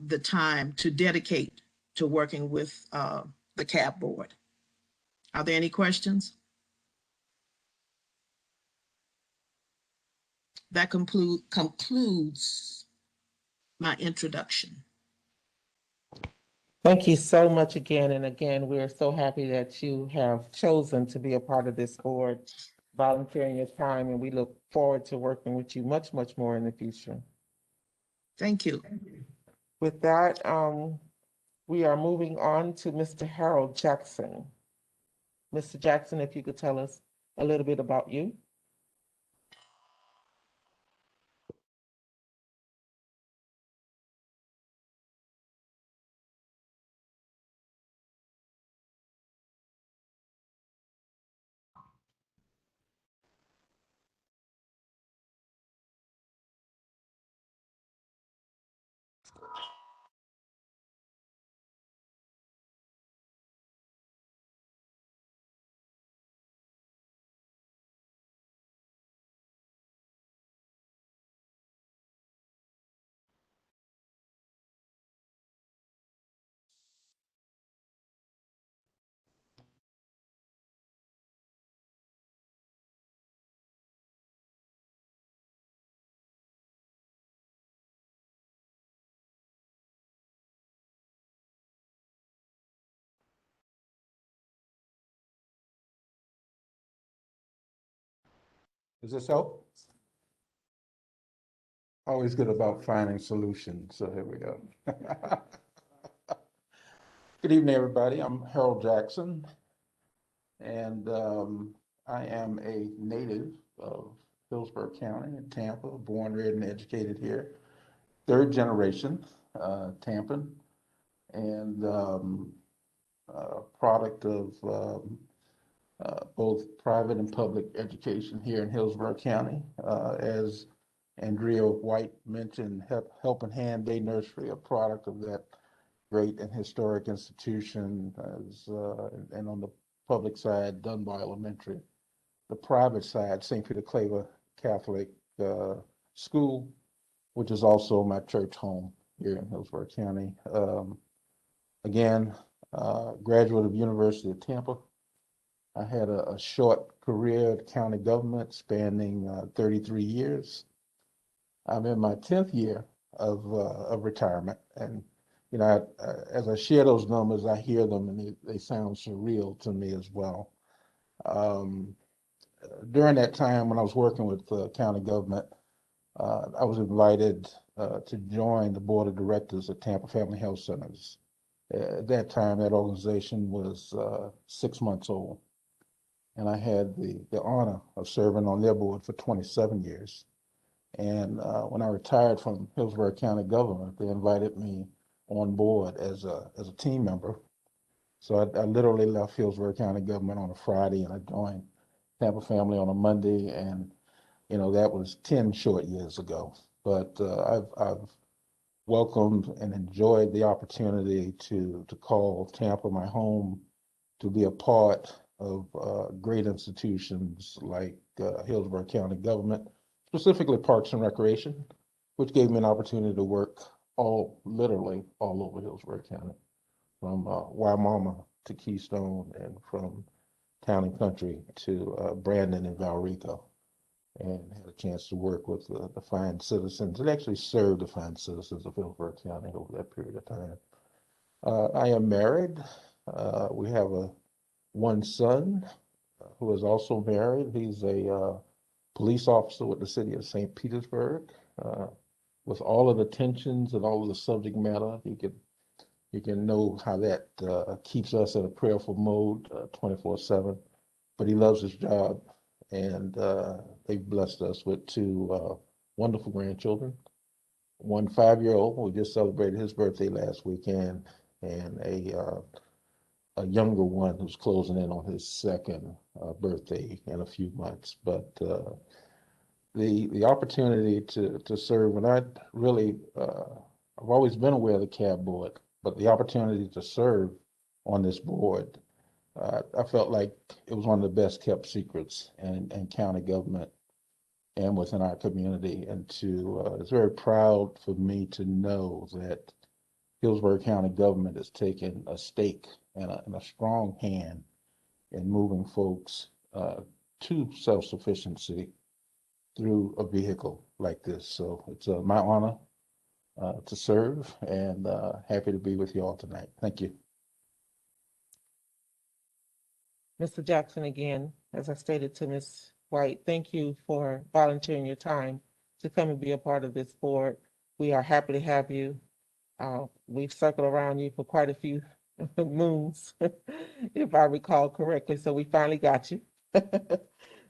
the time to dedicate to working with the CAB board. Are there any questions? That concludes my introduction. Thank you so much again. And again, we're so happy that you have chosen to be a part of this board, volunteering your time, and we look forward to working with you much, much more in the future. Thank you. With that, we are moving on to Mr. Harold Jackson. Mr. Jackson, if you could tell us a little bit about you. Does this help? Always good about finding solutions, so here we go. Good evening, everybody. I'm Harold Jackson, and I am a native of Hillsborough County in Tampa, born, reared, and educated here. 3rd generation Tampan, and product of both private and public education here in Hillsborough County. As Andrea White mentioned, Helping Hand Day Nursery, a product of that great and historic institution, and on the public side, Dunbar Elementary. The private side, St. Peter Claver Catholic School, which is also my church home here in Hillsborough County. Again, graduate of University of Tampa. I had a short career at county government spanning 33 years. I'm in my 10th year of retirement, and you know, as I share those numbers, I hear them and they sound surreal to me as well. During that time when I was working with county government, I was invited to join the board of directors at Tampa Family Health Centers. At that time, that organization was 6 months old, and I had the honor of serving on their board for 27 years. And when I retired from Hillsborough County government, they invited me on board as a team member. So I literally left Hillsborough County government on a Friday, and I joined Tampa Family on a Monday, and you know, that was 10 short years ago. But I've welcomed and enjoyed the opportunity to call Tampa my home, to be a part of great institutions like Hillsborough County government, specifically Parks and Recreation, which gave me an opportunity to work literally all over Hillsborough County, from Waimama to Keystone, and from Town and Country to Brandon and Valrico. and had a chance to work with the fine citizens and actually serve the fine citizens of Hillsborough County over that period of time. I am married. We have one son who is also married. He's a police officer with the city of St. Petersburg. With all of the tensions and all of the subject matter, you can know how that keeps us in a prayerful mode 24/7. But he loves his job, and they've blessed us with two wonderful grandchildren. One 5-year-old, we just celebrated his birthday last weekend, and a younger one who's closing in on his second birthday in a few months. But the opportunity to serve, and I've always been aware of the CAB board, but the opportunity to serve on this board, I felt like it was one of the best kept secrets in county government and within our community. And it's very proud for me to know that Hillsborough County government has taken a stake and a strong hand in moving folks to self-sufficiency through a vehicle like this. So it's my honor to serve, and happy to be with you all tonight. Thank you. Mr. Jackson, again, as I stated to Ms. White, thank you for volunteering your time to come and be a part of this board. We are happy to have you. We've circled around you for quite a few moons, if I recall correctly, so we finally got you.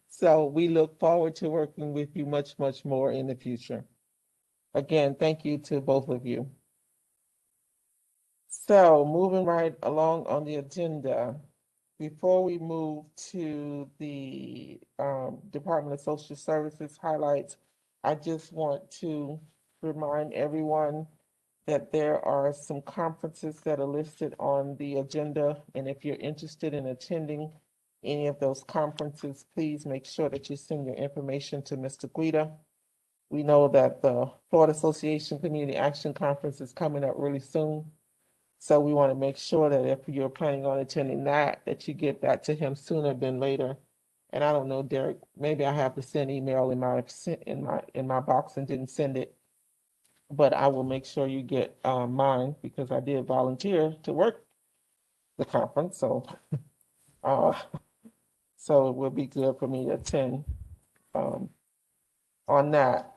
So we look forward to working with you much, much more in the future. Again, thank you to both of you. So moving right along on the agenda, before we move to the Department of Social Services highlights, I just want to remind everyone that there are some conferences that are listed on the agenda. And if you're interested in attending any of those conferences, please make sure that you send your information to Mr. Guida. We know that the Florida Association Community Action Conference is coming up really soon. So we want to make sure that if you're planning on attending that you get that to him sooner than later. And I don't know, Derek, maybe I have to send email in my box and didn't send it. But I will make sure you get mine, because I did volunteer to work the conference. So so it will be good for me to attend on that.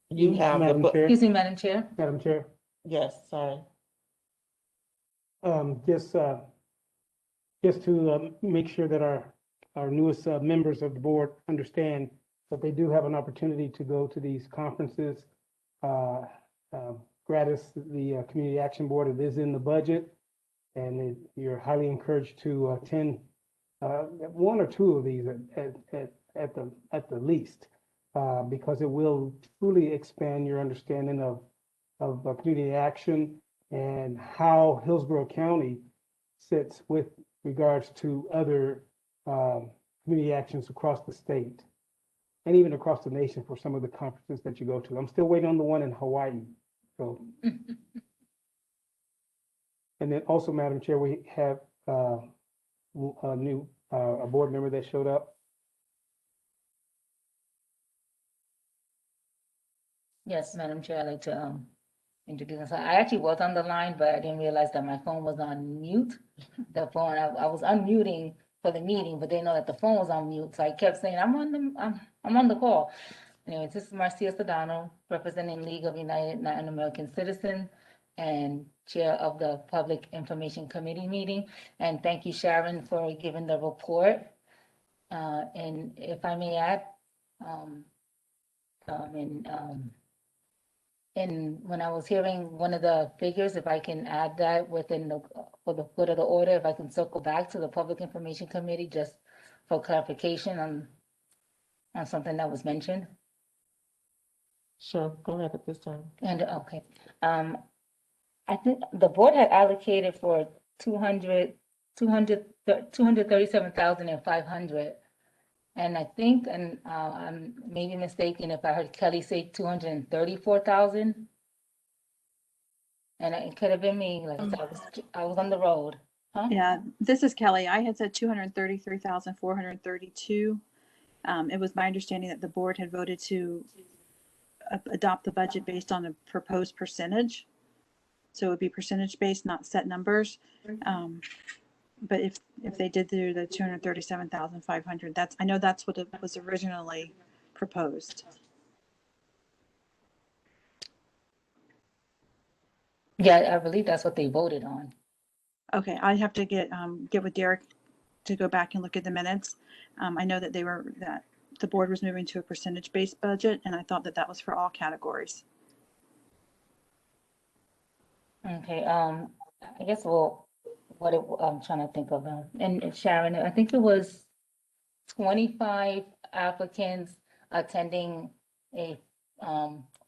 You have Madam the Chair. excuse me, Madam Chair. Madam Chair, Yes, sorry. just to make sure that our newest members of the board understand that they do have an opportunity to go to these conferences. Gratis, the Community Action Board, it is in the budget, and you're highly encouraged to attend one or two of these at the least, because it will truly expand your understanding of community action and how Hillsborough County sits with regards to other community actions across the state and even across the nation for some of the conferences that you go to. I'm still waiting on the one in Hawaii. So, and then also, Madam Chair, we have a new a board member that showed up. Yes, Madam Chair, I'd like to introduce myself. I actually was on the line, but I didn't realize that my phone was on mute. The phone, I was unmuting for the meeting, but didn't know that the phone was on mute. So I kept saying, I'm on the call. Anyway, this is Marcia Cedano, representing League of United Latin American Citizens and chair of the Public Information Committee meeting. And thank you, Sharon, for giving the report. And if I may add, and when I was hearing one of the figures, if I can add that within for the good of the order, if I can circle back to the Public Information Committee just for clarification on something that was mentioned. Sure, go ahead at this time. And okay, I think the board had allocated for 237,500. And I think, and I'm maybe mistaken if I heard Kelly say 234,000. And it could have been me, like I was on the road. Huh? Yeah, this is Kelly. I had said 233,432. It was my understanding that the board had voted to adopt the budget based on a proposed percentage. So it would be percentage based, not set numbers. But if they did do the 237,500, that's, I know that's what it was originally proposed. Yeah, I believe that's what they voted on. Okay, I have to get with Derek to go back and look at the minutes. I know that that the board was moving to a percentage-based budget, and I thought that that was for all categories. Okay, I guess, well, I'm trying to think of, and Sharon, I think it was 25 applicants attending a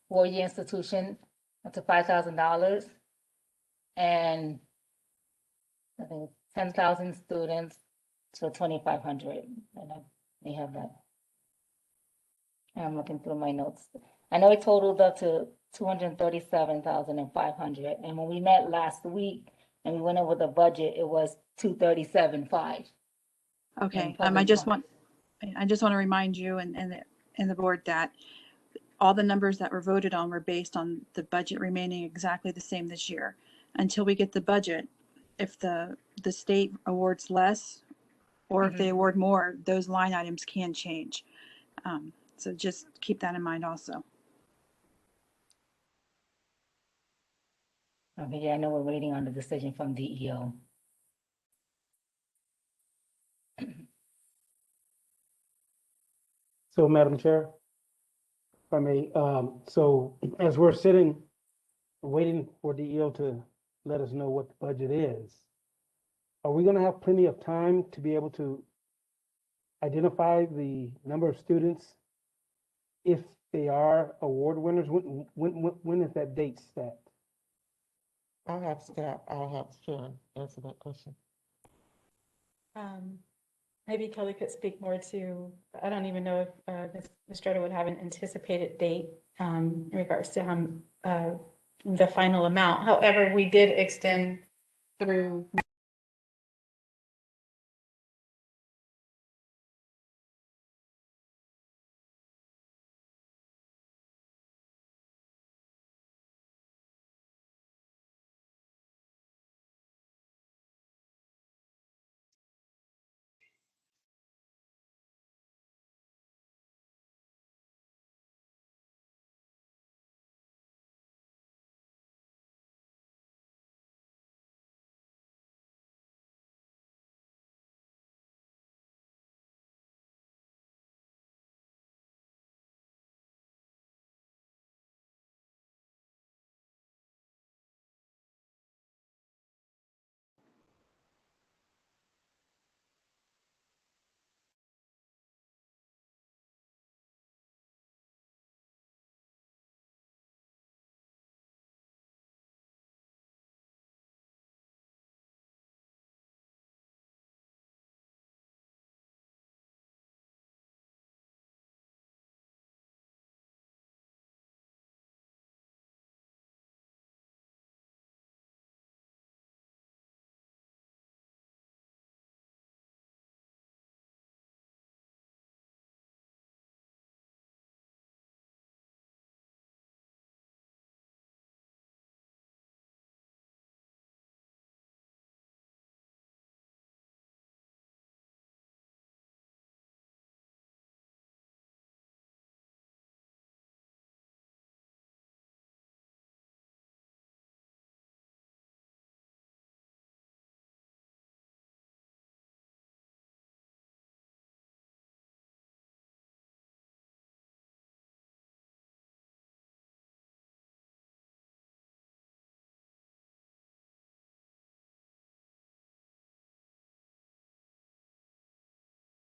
four-year institution up to $5,000. And I think 10,000 students to 2,500, and they have that. I'm looking through my notes. I know it totaled up to 237,500, and when we met last week and we went over the budget, it was 237,500. Okay, I just want to remind you and the board that all the numbers that were voted on were based on the budget remaining exactly the same this year. Until we get the budget, if the state awards less, or if they award more, those line items can change. So just keep that in mind also. Okay, yeah, I know we're waiting on the decision from DEO. So, Madam Chair, if I may, so as we're sitting, waiting for DEO to let us know what the budget is, are we gonna have plenty of time to be able to identify the number of students if they are award winners? When is that date set? I'll have Sharon answer that question. Maybe Kelly could speak more to, I don't even know if Ms. Strada would have an anticipated date in regards to the final amount. However, we did extend through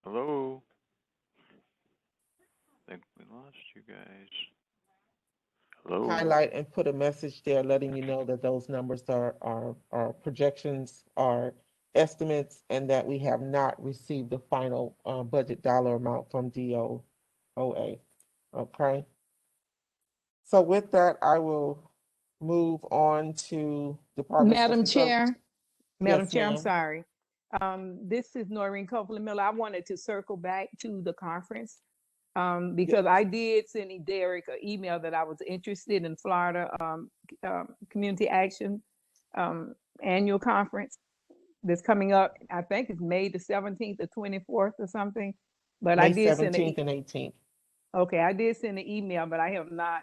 Hello? I think we lost you guys. Hello? Highlight and put a message there letting you know that those numbers are projections, are estimates, and that we have not received the final budget dollar amount from DOA. Okay. So with that, I will move on to Department of Madam Social Services. Chair, Madam Yes, Chair, I'm ma'am. sorry. This is Noreen Copeland Miller. I wanted to circle back to the conference because I did send Derek an email that I was interested in Florida Community Action annual conference that's coming up. I think it's May the 17th or 24th or something. But I May did send 17th and 18th. Okay, I did send an email, but I have not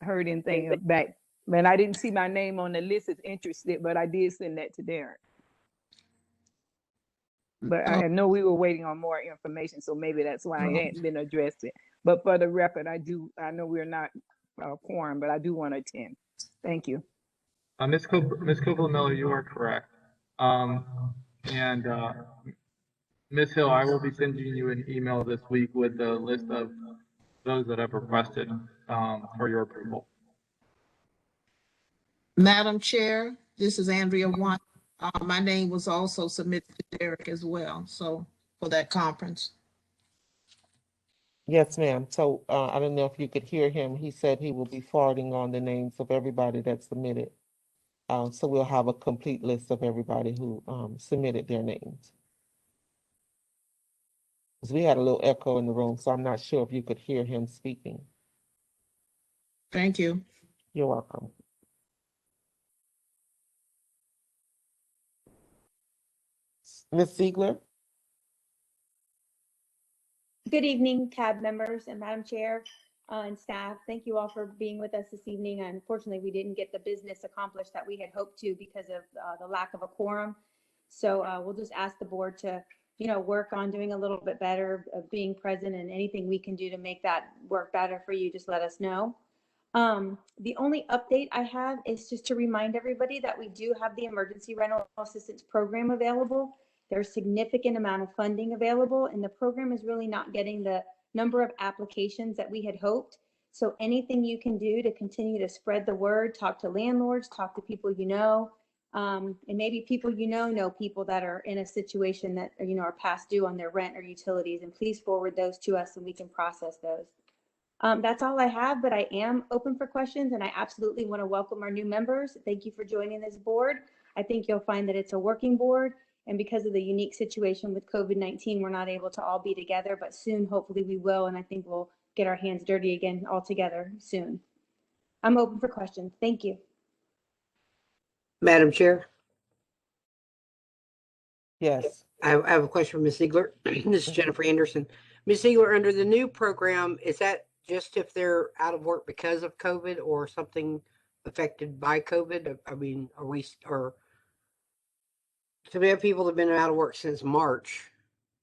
heard anything back. Man, I didn't see my name on the list as interested, but I did send that to Derek. But I know we were waiting on more information, so maybe that's why I hadn't been addressed it. But for the record, I know we're not quorum, but I do want to attend. Thank you. Ms. Copeland Miller, you are correct. Ms. Hill, I will be sending you an email this week with a list of those that have requested for your approval. Madam Chair, this is Andrea One. My name was also submitted to Derek as well, so for that conference. Yes, ma'am. So I don't know if you could hear him. He said he will be forwarding on the names of everybody that submitted. So we'll have a complete list of everybody who submitted their names. Because we had a little echo in the room, so I'm not sure if you could hear him speaking. Thank you. You're welcome. Ms. Ziegler? Good evening, CAB members and Madam Chair and staff. Thank you all for being with us this evening. Unfortunately, we didn't get the business accomplished that we had hoped to because of the lack of a quorum. So we'll just ask the board to, work on doing a little bit better of being present, and anything we can do to make that work better for you, just let us know. The only update I have is just to remind everybody that we do have the Emergency Rental Assistance Program available. There's significant amount of funding available, and the program is really not getting the number of applications that we had hoped. So anything you can do to continue to spread the word, talk to landlords, talk to people you know, and maybe people you know people that are in a situation that are past due on their rent or utilities, and please forward those to us and we can process those. That's all I have, but I am open for questions, and I absolutely want to welcome our new members. Thank you for joining this board. I think you'll find that it's a working board, and because of the unique situation with COVID-19, we're not able to all be together, but soon, hopefully we will, and I think we'll get our hands dirty again all together soon. I'm open for questions. Thank you. Madam Chair? Yes. I have a question for Ms. Ziegler. This is Jennifer Henderson. Ms. Ziegler, under the new program, is that just if they're out of work because of COVID or something affected by COVID? I mean, so we have people that have been out of work since March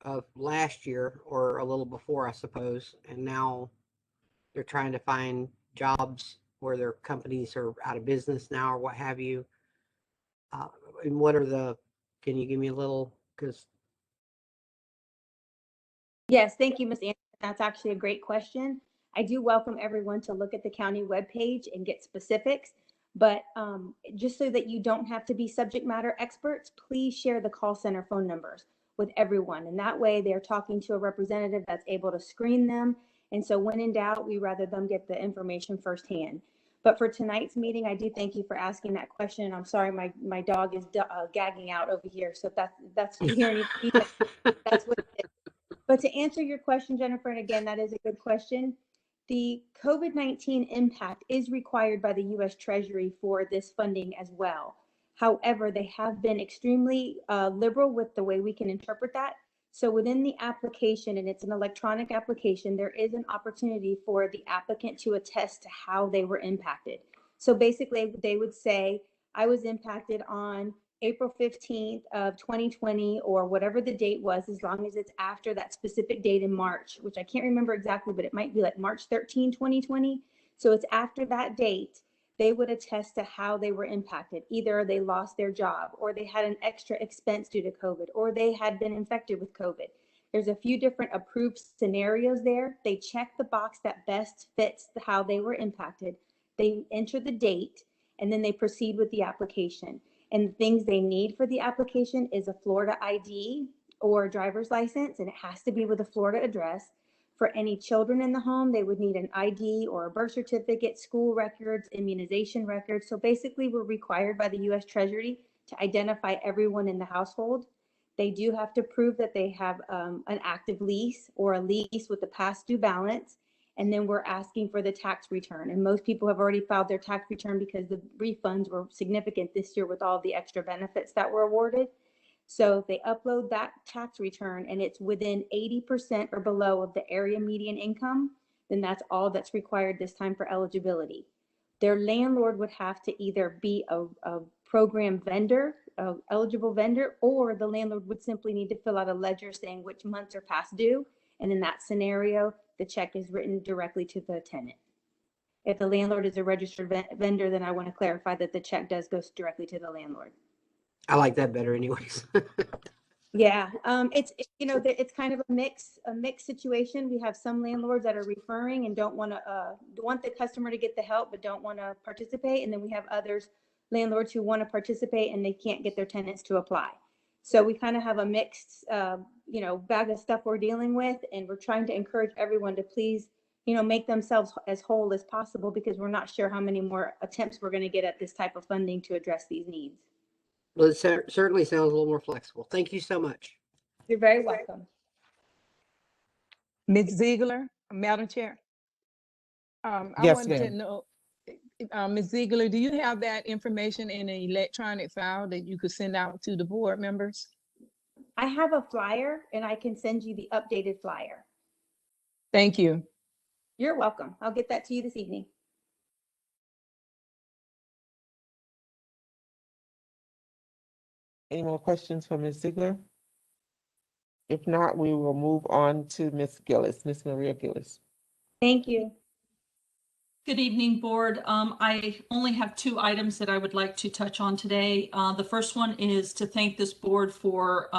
of last year, or a little before, I suppose, and now they're trying to find jobs where their companies are out of business now or what have you. And what are can you give me a little, because. Yes, thank you, Ms. Anderson. That's actually a great question. I do welcome everyone to look at the county webpage and get specifics, but just so that you don't have to be subject matter experts, please share the call center phone numbers with everyone. And that way they're talking to a representative that's able to screen them. And so when in doubt, we rather them get the information firsthand. But for tonight's meeting, I do thank you for asking that question. I'm sorry, my dog is gagging out over here. So if that's you hear any, that's what it is. But to answer your question, Jennifer, and again, that is a good question. The COVID-19 impact is required by the U.S. Treasury for this funding as well. However, they have been extremely liberal with the way we can interpret that. So within the application, and it's an electronic application, there is an opportunity for the applicant to attest to how they were impacted. So basically, they would say, I was impacted on April 15th of 2020, or whatever the date was, as long as it's after that specific date in March, which I can't remember exactly, but it might be like March 13, 2020. So it's after that date, they would attest to how they were impacted. Either they lost their job, or they had an extra expense due to COVID, or they had been infected with COVID. There's a few different approved scenarios there. They check the box that best fits how they were impacted. They enter the date, and then they proceed with the application. And the things they need for the application is a Florida ID or driver's license, and it has to be with a Florida address. For any children in the home, they would need an ID or a birth certificate, school records, immunization records. So basically, we're required by the U.S. Treasury to identify everyone in the household. They do have to prove that they have an active lease or a lease with a past due balance. And then we're asking for the tax return. And most people have already filed their tax return because the refunds were significant this year with all the extra benefits that were awarded. So they upload that tax return and it's within 80% or below of the area median income, then that's all that's required this time for eligibility. Their landlord would have to either be a program vendor, a eligible vendor, or the landlord would simply need to fill out a ledger saying which months are past due. And in that scenario, the check is written directly to the tenant. If the landlord is a registered vendor, then I want to clarify that the check does go directly to the landlord. I like that better anyways. Yeah, it's kind of a mixed situation. We have some landlords that are referring and don't want the customer to get the help, but don't want to participate. And then we have others, landlords who want to participate and they can't get their tenants to apply. So we kind of have a mixed, bag of stuff we're dealing with, and we're trying to encourage everyone to please, make themselves as whole as possible because we're not sure how many more attempts we're going to get at this type of funding to address these needs. Well, it certainly sounds a little more flexible. Thank you so much. You're very welcome. Ms. Ziegler, Madam Chair. I Yes, wanted to ma'am. know, Ms. Ziegler, do you have that information in an electronic file that you could send out to the board members? I have a flyer and I can send you the updated flyer. Thank you. You're welcome. I'll get that to you this evening. Any more questions for Ms. Ziegler? If not, we will move on to Ms. Gillis, Ms. Maria Gillis. Thank you. Good evening, board. I only have 2 items that I would like to touch on today. The first one is to thank this board for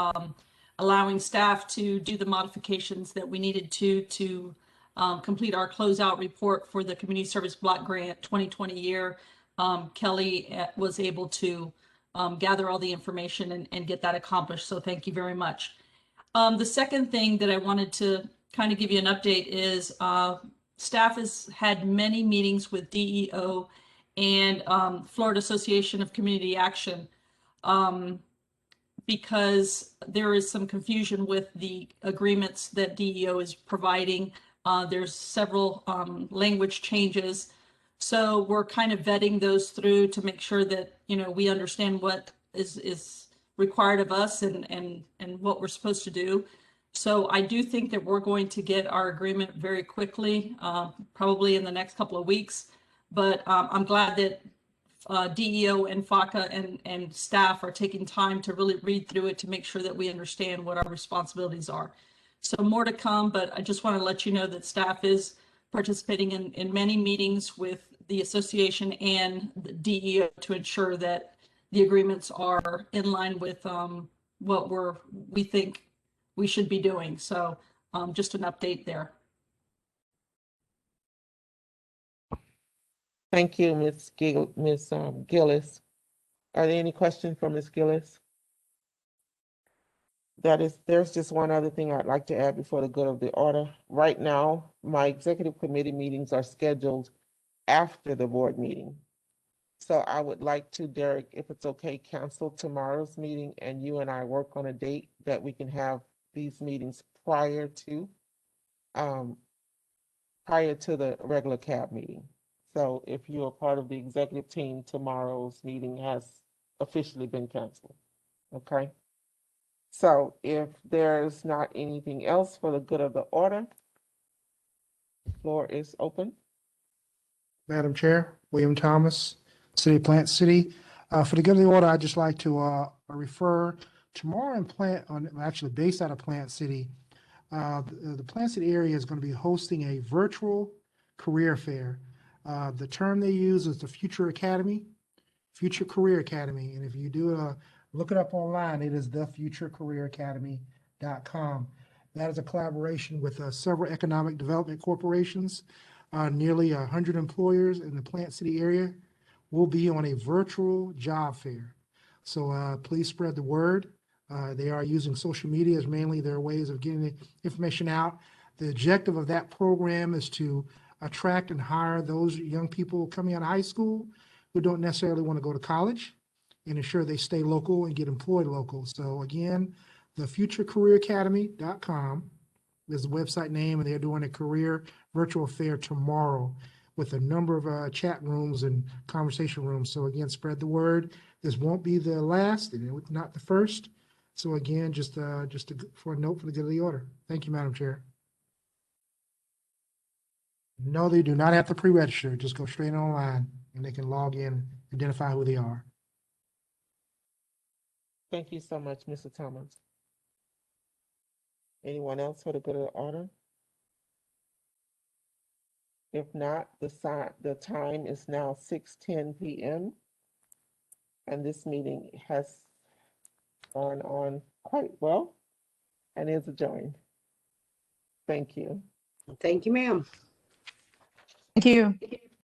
allowing staff to do the modifications that we needed to complete our closeout report for the Community Service Block Grant 2020 year. Kelly was able to gather all the information and get that accomplished. So thank you very much. The second thing that I wanted to kind of give you an update is staff has had many meetings with DEO and Florida Association of Community Action because there is some confusion with the agreements that DEO is providing. There's several language changes. So we're kind of vetting those through to make sure that, we understand what is required of us and what we're supposed to do. So I do think that we're going to get our agreement very quickly, probably in the next couple of weeks. But I'm glad that DEO and FACA and staff are taking time to really read through it to make sure that we understand what our responsibilities are. So more to come, but I just want to let you know that staff is participating in many meetings with the association and the DEO to ensure that the agreements are in line with what we think we should be doing. So just an update there. Thank you, Ms. Gillis. Are there any questions for Ms. Gillis? There's just one other thing I'd like to add before the good of the order. Right now, my executive committee meetings are scheduled after the board meeting. So I would like to, Derek, if it's okay, cancel tomorrow's meeting and you and I work on a date that we can have these meetings prior to the regular CAB meeting. So if you are part of the executive team, tomorrow's meeting has officially been canceled. Okay? So if there's not anything else for the good of the order, the floor is open. Madam Chair, William Thomas, City of Plant City. For the good of the order, I'd just like to refer tomorrow actually based out of Plant City. The Plant City area is going to be hosting a virtual career fair. The term they use is the Future Academy, Future Career Academy. And if you do look it up online, it is thefuturecareeracademy.com. That is a collaboration with several economic development corporations. Nearly 100 employers in the Plant City area will be on a virtual job fair. So please spread the word. They are using social media as mainly their ways of getting the information out. The objective of that program is to attract and hire those young people coming out of high school who don't necessarily want to go to college, and ensure they stay local and get employed local. So again, the futurecareeracademy.com is the website name, and they're doing a career virtual fair tomorrow with a number of chat rooms and conversation rooms. So again, spread the word. This won't be the last and not the first. So again, just for a note for the good of the order. Thank you, Madam Chair. No, they do not have to pre-register. Just go straight online and they can log in, identify who they are. Thank you so much, Mr. Thomas. Anyone else for the good of the order? If not, the time is now 6:10 p.m. and this meeting has gone on quite well and is adjourned. Thank you. Thank you, ma'am. Thank you.